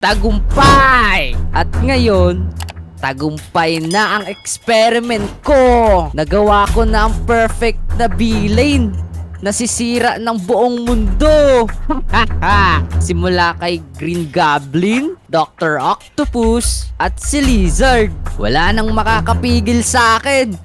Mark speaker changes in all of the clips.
Speaker 1: tagumpay! At ngayon, tagumpay na ang experiment ko. Nagawa ko na ang perfect na villain. Nasisira ng buong mundo. Simula kay Green Goblin, Dr. Octopus, at si Lizard. Wala nang makakapigil sa akin.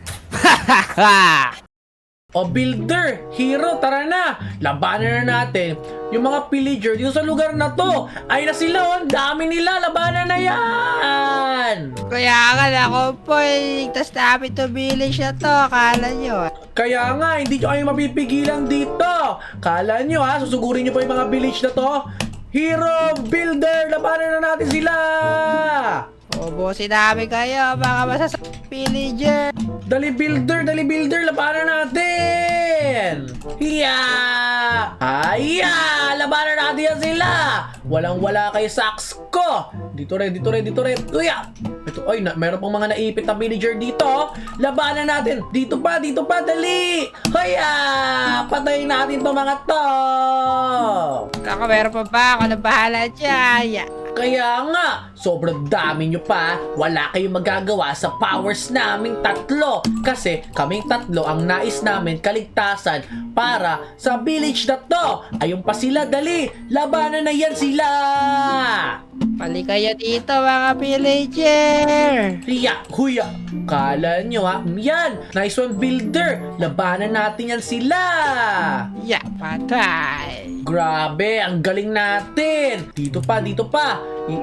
Speaker 2: O builder, hero, tara na! Labanan na natin yung mga pillager dito sa lugar na to. Ay na sila, ang dami nila, labanan na yan!
Speaker 3: Kaya nga ako po, ligtas namin to village na to, akala nyo.
Speaker 2: Kaya nga, hindi nyo kayo mapipigilan dito. Kala nyo ha, susugurin nyo pa yung mga village na to. Hero, builder, labanan na natin sila!
Speaker 3: Ubusin namin kayo, mga masasakit villager.
Speaker 2: Dali builder, labanan natin! Hiya! Hiya! Labanan natin yan sila! Walang-wala kay Sax ko! Dito rin. Uya! Ito, ay, meron pang mga naipit na villager dito. Labanan natin! Dito pa, dali! Hiya! Patayin natin to mga to!
Speaker 3: Ako, meron pa ba? Ako na bahala dyan.
Speaker 2: Kaya nga, sobrang dami nyo pa, wala kayong magagawa sa powers naming tatlo. Kasi kaming tatlo ang nais namin kaligtasan para sa village na to. Ayun pa sila, dali! Labanan na yan sila!
Speaker 3: Pali kayo dito, mga villager.
Speaker 2: Hiya! Huya! Kala nyo ha? Yan! Nice one, builder! Labanan natin yan sila!
Speaker 3: Patay.
Speaker 2: Grabe, ang galing natin. Dito pa.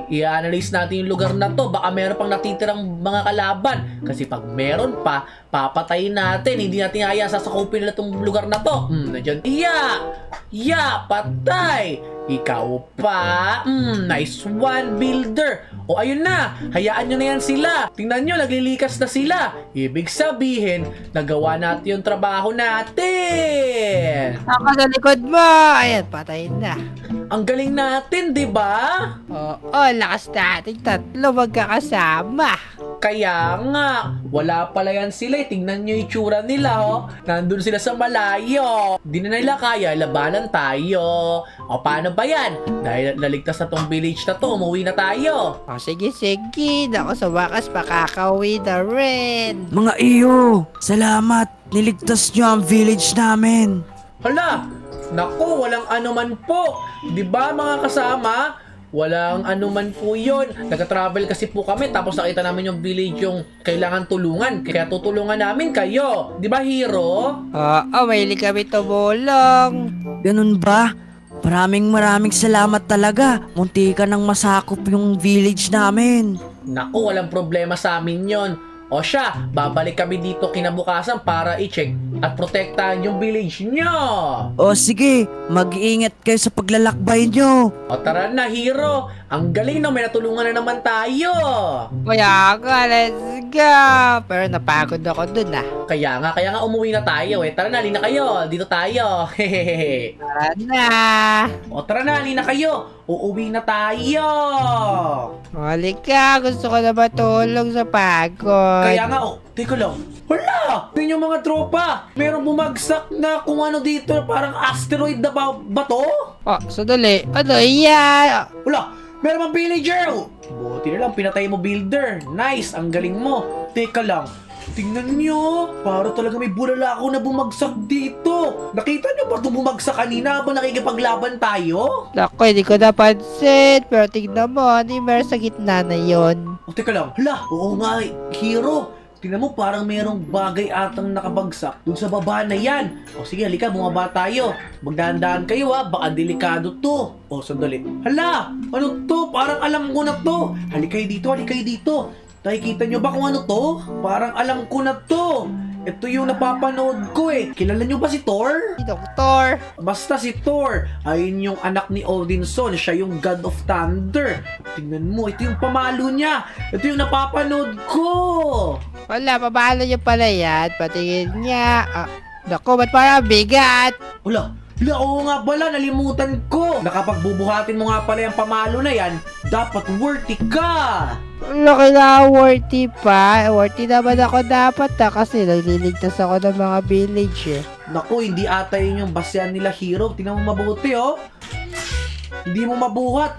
Speaker 2: I-analyze natin yung lugar na to. Baka meron pang natitirang mga kalaban. Kasi pag meron pa, papatayin natin. Hindi natin haya sasakupin nila tong lugar na to. Nandiyan. Ya, patay. Ikaw pa. Nice one, builder. O ayun na, hayaan nyo na yan sila. Tingnan nyo, naglilikas na sila. Ibig sabihin, nagawa natin yung trabaho natin.
Speaker 3: Ako sa likod mo. Ayan, patay na.
Speaker 2: Ang galing natin, di ba?
Speaker 3: Oo, lakas natin tatlo magkakasama.
Speaker 2: Kaya nga, wala pala yan sila. Tingnan nyo yung itsura nila, oh. Nandun sila sa malayo. Di na nila kaya, labanan tayo. O paano ba yan? Dahil naligtas na tong village na to, umuwi na tayo.
Speaker 3: O sige. Ako sa wakas pakakauwi na rin.
Speaker 1: Mga iyo, salamat. Niligtas nyo ang village namin.
Speaker 2: Hala! Naku, walang anuman po. Di ba mga kasama? Walang anuman po yun. Nag-travel kasi po kami tapos nakita namin yung village yung kailangan tulungan. Kaya tutulungan namin kayo. Di ba, hero?
Speaker 3: Oo, mahilig kami tumulong.
Speaker 1: Ganun ba? Maraming salamat talaga. Munti ka nang masakop yung village namin.
Speaker 2: Naku, walang problema sa amin yon. O siya, babalik kami dito kinabukasan para i-check at protektahan yung village nyo.
Speaker 1: O sige, mag-iingat kayo sa paglalakbay nyo.
Speaker 2: O tara na, hero. Ang galing na, may natulungan na naman tayo.
Speaker 3: Kaya nga, let's go. Pero napagod ako dun
Speaker 2: Kaya nga umuwi na tayo eh. Tara na, halina kayo. Dito tayo. Hehehe.
Speaker 3: Tara na.
Speaker 2: O tara na, halina kayo. Uuwi na tayo.
Speaker 3: Halika, gusto ko na matulog sa pagod.
Speaker 2: Kaya nga, teka lang. Hala! Yun yung mga tropa. Merong bumagsak na kung ano dito, parang asteroid na bato.
Speaker 3: Sandali. Ano yan?
Speaker 2: Wala, meron mang villager! Buti na lang, pinatay mo builder. Nice, ang galing mo. Teka lang, tingnan nyo. Para talaga may bulalakaw na bumagsak dito. Nakita nyo ba ito bumagsak kanina habang nakikipaglaban tayo?
Speaker 3: Naku, hindi ko napansin. Pero tignan mo, ano yung meron sa gitna na yon?
Speaker 2: O teka lang, hala, oo nga, hero. Tingnan mo, parang merong bagay atang nakabagsak dun sa baba na yan. O sige, halika, bumaba tayo. Magdahan-dahan kayo ha, baka delikado to. O, sandali. Hala, ano to? Parang alam ko na to. Halika kayo dito. Nakikita nyo ba kung ano to? Parang alam ko na to. Ito yung napapanood ko eh. Kilala nyo ba si Thor?
Speaker 3: Si Doktor.
Speaker 2: Basta si Thor. Ayun yung anak ni Odinson. Siya yung God of Thunder. Tingnan mo, ito yung pamalo niya. Ito yung napapanood ko.
Speaker 3: Wala, pabalo niyo pala yan. Patingin niya. Naku, ba't parang bigat?
Speaker 2: Wala. Oo nga pala, nalimutan ko. Nakapagbubuhatin mo nga pala yung pamalo na yan, dapat worthy ka.
Speaker 3: Laki na worthy pa. Worthy naman ako dapat kasi nagliligtas ako ng mga village
Speaker 2: Naku, hindi ata yun yung basyan nila, hero. Tingnan mo mabuti, oh. Hindi mo mabuhat,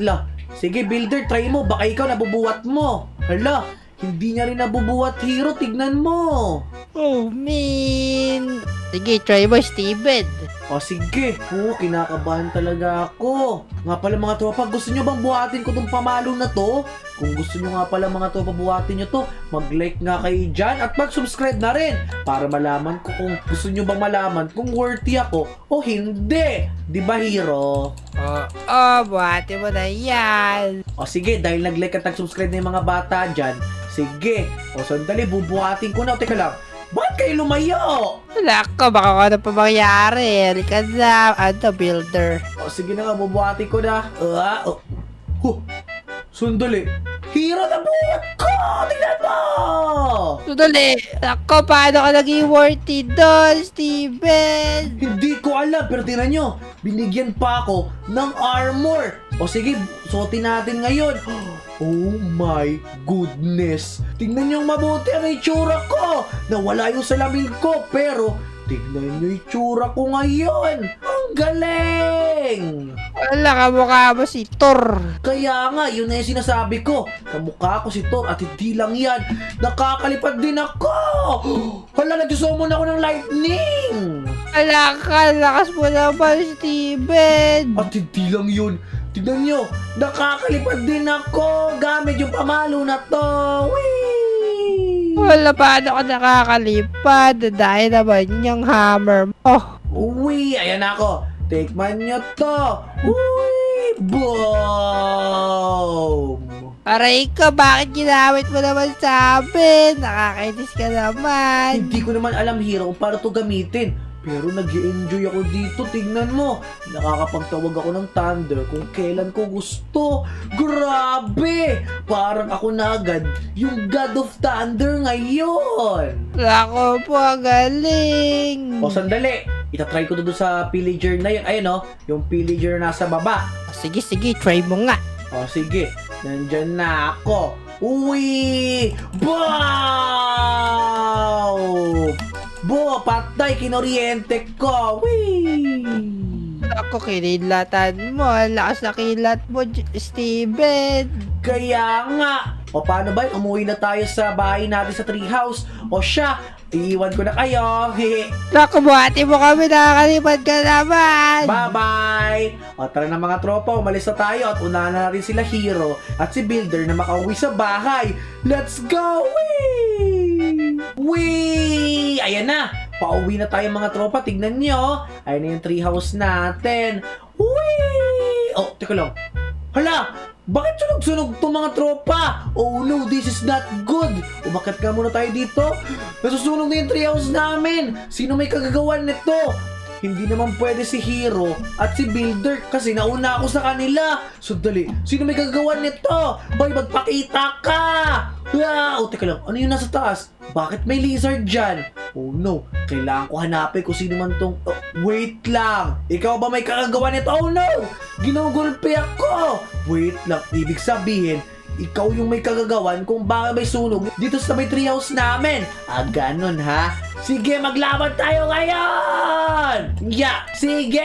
Speaker 2: Sige, Builder, try mo. Baka ikaw nabubuhat mo. Hala, hindi niya rin nabubuhat, Hero. Tignan mo.
Speaker 3: Oh, man. Sige, try mo, Steven.
Speaker 2: O sige. Kinakabahan talaga ako. Nga pala mga tropa, gusto nyo bang buhatin ko tong pamalo na to? Kung gusto nyo nga pala mga tropa buhatin nyo to, mag-like nga kayo dyan at mag-subscribe na rin para malaman ko kung gusto nyo bang malaman kung worthy ako o hindi. Di ba, Hero?
Speaker 3: Buhati mo na yan.
Speaker 2: O sige, dahil nag-like at nag-subscribe na yung mga bata dyan, sige. O sandali, bubuhatin ko na. O teka lang, bakit kayo lumayo?
Speaker 3: Wala ko, baka kung ano pa mangyari. Halika na, Builder.
Speaker 2: O sige na nga, bubuhatin ko na. Sandali. Hero na buhat ko! Tingnan mo!
Speaker 3: Sudali. Ako, paano ka naging worthy doon, Steven?
Speaker 2: Hindi ko alam, pero tingnan nyo. Binigyan pa ako ng armor. O sige, suotin natin ngayon. Oh my goodness. Tingnan nyo mabuti ang itsura ko. Nawala yung salamin ko, pero tignan nyo itsura ko ngayon. Ang galing!
Speaker 3: Wala, kamukha mo si Thor.
Speaker 2: Kaya nga, yun na yung sinasabi ko. Kamukha ko si Thor at hindi lang yan. Nakakalipad din ako! Hala, nagsusummon ako ng lightning!
Speaker 3: Wala ka, lakas mo naman, Steven.
Speaker 2: At hindi lang yun. Tignan nyo, nakakalipad din ako gamit yung pamalo na to. Whee!
Speaker 3: Wala, paano ka nakakalipad dahil naman yung hammer mo.
Speaker 2: Uy, ayan ako. Tikman nyo to. Uy, boom!
Speaker 3: Aray ko, bakit ginamit mo naman sa amin? Nakakainis ka naman.
Speaker 2: Hindi ko naman alam, Hero, kung paano to gamitin. Pero nag-enjoy ako dito, tignan mo. Nakakapagtawag ako ng thunder kung kailan ko gusto. Grabe! Parang ako na agad yung God of Thunder ngayon.
Speaker 3: Ako po, ang galing.
Speaker 2: O sandali, itatry ko doon sa pillager na yun. Ayun o, yung pillager nasa baba.
Speaker 3: Sige, try mo nga.
Speaker 2: O sige, nandyan na ako. Uwi! Wow! Patay, kinoriente ko. Wee!
Speaker 3: Ako, kinilatan mo. Ang lakas na kilat mo, Steven.
Speaker 2: Kaya nga. O paano ba yun? Umuwi na tayo sa bahay natin sa treehouse. O siya, iiwan ko na kayo. Hehe.
Speaker 3: Naku, buhati mo kami. Nakakalipad ka naman.
Speaker 2: Bye-bye! O tara na mga tropa, umalis na tayo at unahan na natin sila Hero at si Builder na makauwi sa bahay. Let's go! Whee! Whee! Ayan na! Pauwi na tayo mga tropa, tignan nyo. Ayan na yung treehouse natin. Whee! Oh, teka lang. Hala! Bakit sunog-sunog to mga tropa? Oh no, this is not good. Umakyat ka muna tayo dito. Nasusunog na yung treehouse namin. Sino may kagagawan nito? Hindi naman pwede si Hero at si Builder kasi nauna ako sa kanila. Sandali, sino may kagagawan nito? Hoy, magpakita ka! Oh, teka lang, ano yung nasa taas? Bakit may lizard dyan? Oh no, kailangan ko hanapin kung sino man tong... Oh, wait lang, ikaw ba may kagagawan nito? Oh no, ginugulpi ako! Wait lang, ibig sabihin, ikaw yung may kagagawan kung bakit may sunog dito sa may treehouse namin. Ah, ganun ha? Sige, maglaban tayo ngayon! Yeah, sige!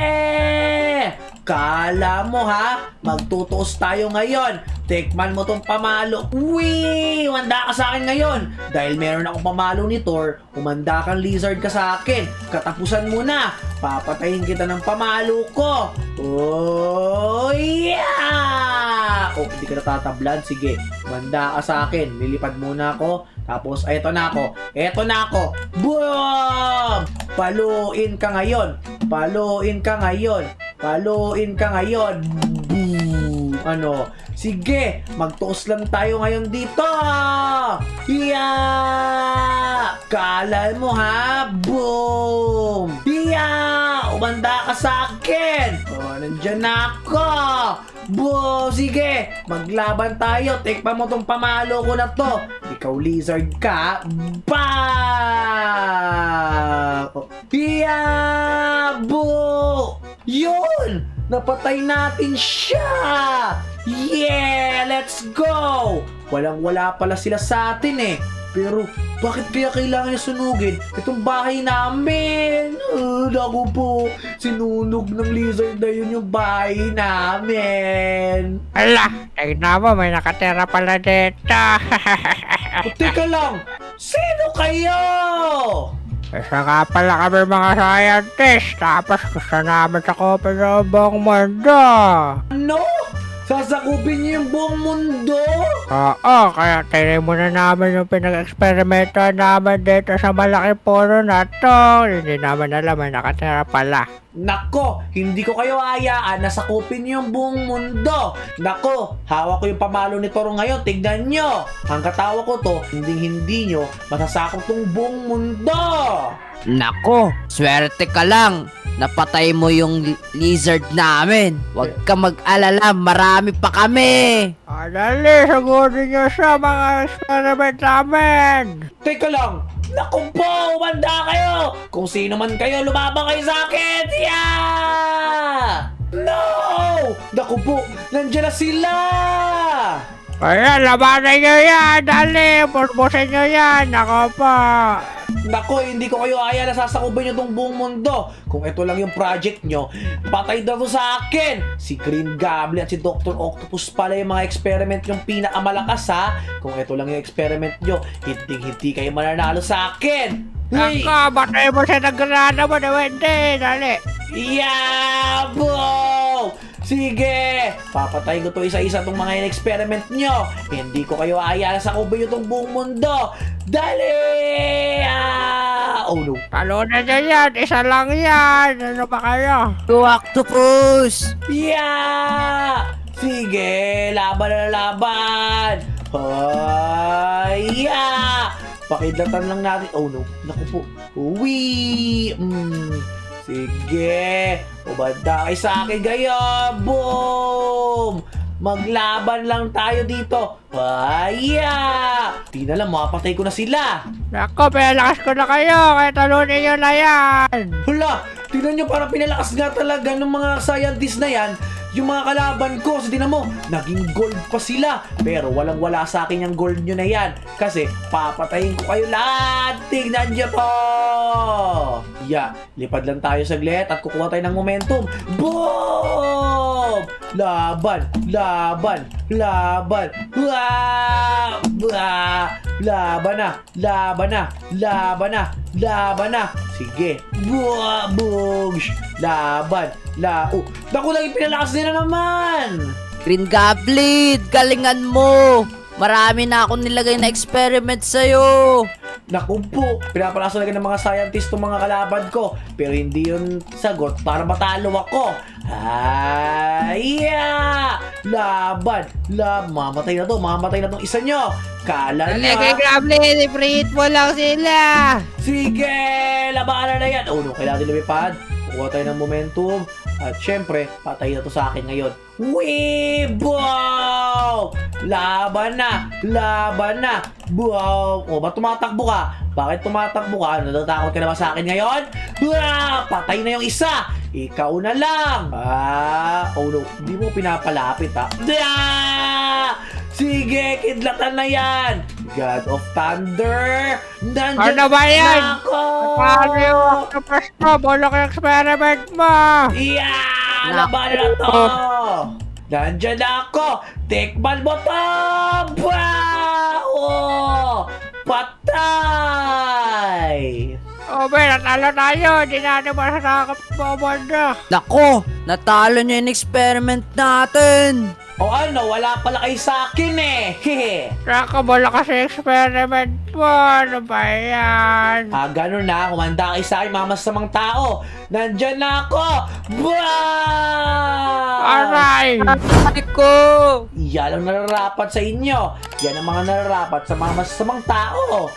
Speaker 2: Kala mo ha? Magtutuos tayo ngayon. Tikman mo tong pamalo. Wee! Umanda ka sa akin ngayon. Dahil meron akong pamalo ni Thor, umanda kang lizard ka sa akin. Katapusan mo na. Papatayin kita ng pamalo ko. Oh, yeah! Oh, hindi ka natatablan. Sige, umanda ka sa akin. Lilipad muna ako. Tapos, eto na ako. Eto na ako. Boom! Paluin ka ngayon. Paluin ka ngayon. Paluin ka ngayon. Boom! Ano? Sige, magtuos lang tayo ngayon dito. Yeah! Kala mo ha? Boom! Yeah! Umanda ka sa akin. Oh, nandyan na ako. Boom! Sige, maglaban tayo. Tikpan mo tong pamalo ko na to. Ikaw lizard ka. Bang! Oh. Yeah! Boom! Yun! Napatay natin siya! Yeah! Let's go! Walang-wala pala sila sa atin eh. Pero bakit kaya kailangan niya sunugin itong bahay namin? Naku po, sinunog ng lizard na yun yung bahay namin.
Speaker 3: Ala, tignan mo, may nakatira pala dito.
Speaker 2: Teka lang, sino kayo?
Speaker 3: Isa nga pala kami mga scientist, tapos gusto namin sakupin yung buong mundo.
Speaker 2: Ano? Sasakupin niyo yung buong mundo?
Speaker 3: Oo, kaya tinay muna namin yung pinag-eksperimento namin dito sa malaking puno na to. Hindi naman alam, may nakatira pala.
Speaker 2: Nako, hindi ko kayo hayaan na sakupin niyo yung buong mundo. Nako, hawak ko yung pamalo ni Toro ngayon, tignan nyo. Ang katawa ko to, hindi nyo masasakop tong buong mundo.
Speaker 1: Nako, swerte ka lang. Napatay mo yung lizard namin. Huwag ka mag-alala, marami pa kami.
Speaker 3: Dali, sagutin nyo sa mga experiment namin.
Speaker 2: Teka lang, naku po, umanda kayo. Kung sino man kayo, lumabang kayo sa akin. Yeah! No! Naku po, nandiyan na sila.
Speaker 3: Kaya, labanan nyo yan. Dali, purpusin nyo yan. Ako pa.
Speaker 2: Nako, hindi ko kayo aya na sasakupin nyo tong buong mundo. Kung ito lang yung project nyo, patay na to sa akin. Si Green Goblin at si Dr. Octopus pala yung mga experiment yung pinakamalakas ha. Kung ito lang yung experiment nyo, hindi kayo mananalo sa akin. Hey!
Speaker 3: Ako, batay mo siya ng granada mo na hindi. Dali.
Speaker 2: Yabo! Sige! Papatayin ko to isa-isa tong mga in-experiment nyo. Hindi ko kayo aaya na sakupin nyo tong buong mundo. Dali! Ah! Oh no.
Speaker 3: Talunan nyo yan. Isa lang yan. Ano ba kayo?
Speaker 1: Go Octopus!
Speaker 2: Yeah! Sige! Laban na laban! Yeah! Pakidlatan lang natin. Oh no. Naku po. Uwi! Sige! Ubanda kayo sa akin gaya! Boom! Maglaban lang tayo dito. Di na lang, mapatay ko na sila.
Speaker 3: Nako, pinalakas ko na kayo. Kaya talunin nyo na yan.
Speaker 2: Hala, tingnan nyo parang pinalakas nga talaga ng mga scientists na yan. Yung mga kalaban ko, so tingnan mo, naging gold pa sila. Pero walang wala sa akin yung gold nyo na yan. Kasi papatayin ko kayo lahat. Tingnan nyo to. Lipad lang tayo saglit at kukuha tayo ng momentum. Boom! Laban! Laban! Laban! Laban na! Laban na! Laban na! Laban na! Sige! Bugs! Laban! Naku, lagi pinalakas nila naman!
Speaker 1: Green Goblin, galingan mo. Marami na akong nilagay na experiment sa'yo.
Speaker 2: Naku po, pinapalakas talaga ng mga scientist ng mga kalaban ko. Pero hindi yun sagot para matalo ako. Laban! Mamatay na tong isa nyo. Kala
Speaker 3: Dali,
Speaker 2: nyo
Speaker 3: kay
Speaker 2: ha?
Speaker 3: Grablin. I-preheat mo lang sila.
Speaker 2: Sige! Labanan na yan! Oh no, kailangan din lumipad. Kukuha tayo ng momentum. At syempre, patay na to sa akin ngayon. Wow! Laban na! Laban na! Wow! O, ba't tumatakbo ka? Bakit tumatakbo ka? Natatakot ka na ba sa akin ngayon? Patay na yung isa! Ikaw na lang! Oh no, hindi mo pinapalapit ha? Sige, kidlatan na yan! God of Thunder! Nandyan
Speaker 3: Ano ba yan?
Speaker 2: na ako!
Speaker 3: Paano yung octopus mo? Bulok yung experiment mo.
Speaker 2: Laban na to! Nandyan na ako! Tikman mo to! Patay!
Speaker 3: Ben, natalo tayo. Hindi natin masasakap mo mundo.
Speaker 1: Nako, natalo niyo yung experiment natin.
Speaker 2: O ano, wala pala kayo sa akin eh! Hehe!
Speaker 3: Nako, bulok kasi experiment mo. Ano ba yan?
Speaker 2: Ganun na, kumanda kayo sa akin, mamasamang tao! Nandyan na ako!
Speaker 3: Aray!
Speaker 1: Ay ko!
Speaker 2: Yan ang nararapat sa inyo! Yan ang mga nararapat sa mga masasamang tao!